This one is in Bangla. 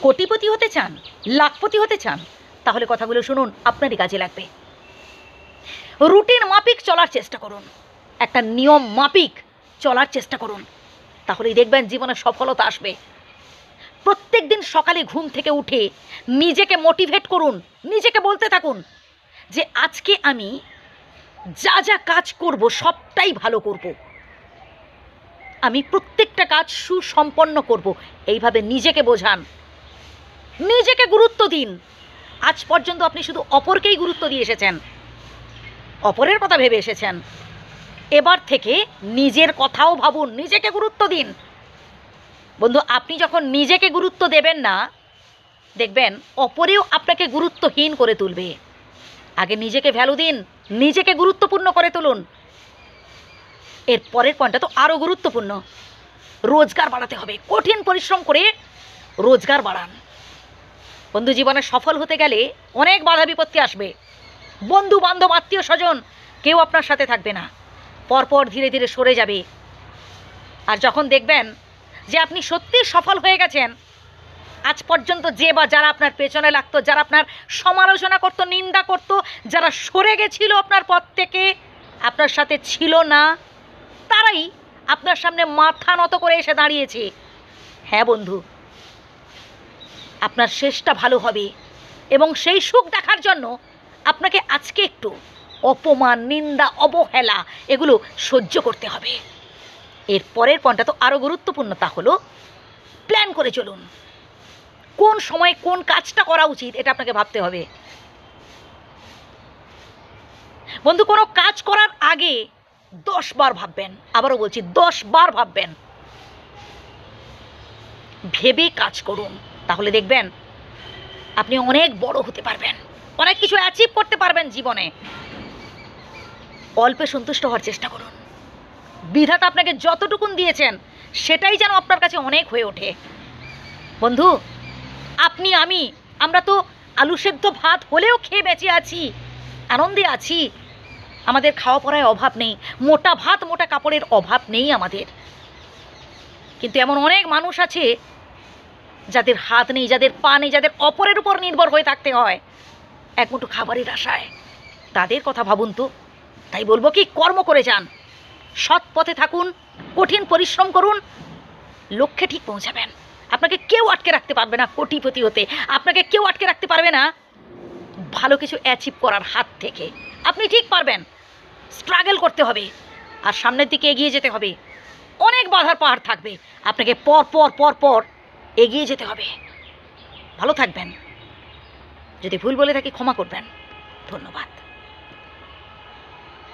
কোটিপতি হতে চান, লাখপতি হতে চান, তাহলে কথাগুলো শুনুন, আপনারই কাজে লাগবে। রুটিন মাফিক চলার চেষ্টা করুন, একটা নিয়ম মাফিক চলার চেষ্টা করুন, তাহলেই দেখবেন জীবনে সফলতা আসবে। প্রত্যেক দিন সকালে ঘুম থেকে উঠে নিজেকে মোটিভেট করুন, নিজেকে বলতে থাকুন যে আজকে আমি যা যা কাজ করব সবটাই ভালো করব, আমি প্রত্যেকটা কাজ সুসম্পন্ন করব। এইভাবে নিজেকে বোঝান, নিজেকে গুরুত্ব দিন। আজ পর্যন্ত আপনি শুধু অপরকেই গুরুত্ব দিয়ে এসেছেন, অপরের কথা ভেবে এসেছেন। এবার থেকে নিজের কথাও ভাবুন, নিজেকে গুরুত্ব দিন। বন্ধু, আপনি যখন নিজেকে গুরুত্ব দেবেন না, দেখবেন অপরেও আপনাকে গুরুত্বহীন করে তুলবে। আগে নিজেকে ভ্যালু দিন, নিজেকে গুরুত্বপূর্ণ করে তুলুন। এর পরের পয়েন্টটা তো আরও গুরুত্বপূর্ণ, রোজগার বাড়াতে হবে। কঠিন পরিশ্রম করে রোজগার বাড়ান। বন্ধু, জীবনে সফল হতে গেলে অনেক বাধা বিপত্তি আসবে। বন্ধু বান্ধব, আত্মীয় স্বজন কেউ আপনার সাথে থাকবে না, পরপর ধীরে ধীরে সরে যাবে। আর যখন দেখবেন যে আপনি সত্যিই সফল হয়ে গেছেন, আজ পর্যন্ত যে বা যারা আপনার পেছনে লাগতো, যারা আপনার সমালোচনা করতো, নিন্দা করতো, যারা সরে গেছিল আপনার পথ থেকে, আপনার সাথে ছিল না, তারাই আপনার সামনে মাথা নত করে এসে দাঁড়িয়েছে। হ্যাঁ বন্ধু, আপনার শেষটা ভালো হবে এবং সেই সুখ দেখার জন্য আপনাকে আজকে একটু অপমান, নিন্দা, অবহেলা এগুলো সহ্য করতে হবে। এর পরের পয়েন্টটা তো আরও গুরুত্বপূর্ণ, তা হলো প্ল্যান করে চলুন। কোন সময় কোন কাজটা করা উচিত এটা আপনাকে ভাবতে হবে। বন্ধু, কোনো কাজ করার আগে 10 বার ভাববেন। আবারও বলছি, 10 বার ভাববেন, ভেবে কাজ করুন। তাহলে দেখবেন আপনি অনেক বড় হতে পারবেন, অনেক কিছু অ্যাচিভ করতে পারবেন জীবনে। অল্পে সন্তুষ্ট হওয়ার চেষ্টা করুন। বিধাতা আপনাকে যতটুকুন দিয়েছেন সেটাই যেন আপনার কাছে অনেক হয়ে ওঠে। বন্ধু, আপনি আমরা তো আলু সেদ্ধ ভাত হলেও খেয়ে বেঁচে আছি, আনন্দে আছি। আমাদের খাওয়া পড়ায় অভাব নেই, মোটা ভাত মোটা কাপড়ের অভাব নেই আমাদের। কিন্তু এমন অনেক মানুষ আছে যাদের হাত নেই, যাদের পা নেই, যাদের অপরের উপর নির্ভর হয়ে থাকতে হয় এক মুঠো খাবারের আশায়। তাদের কথা ভাবুন তো। তাই বলবো কি, কর্ম করে যান, সৎ পথে থাকুন, কঠিন পরিশ্রম করুন, লক্ষ্যে ঠিক পৌঁছাবেন। আপনাকে কেউ আটকে রাখতে পারবে না কোটিপতি হতে, আপনাকে কেউ আটকে রাখতে পারবে না ভালো কিছু অ্যাচিভ করার হাত থেকে। আপনি ঠিক পারবেন। স্ট্রাগল করতে হবে আর সামনের দিকে এগিয়ে যেতে হবে। অনেক বাধার পাহাড় থাকবে, আপনাকে পর পর পর পর এগিয়ে যেতে হবে। ভালো থাকবেন। যদি ভুল বলে থাকি ক্ষমা করবেন। ধন্যবাদ।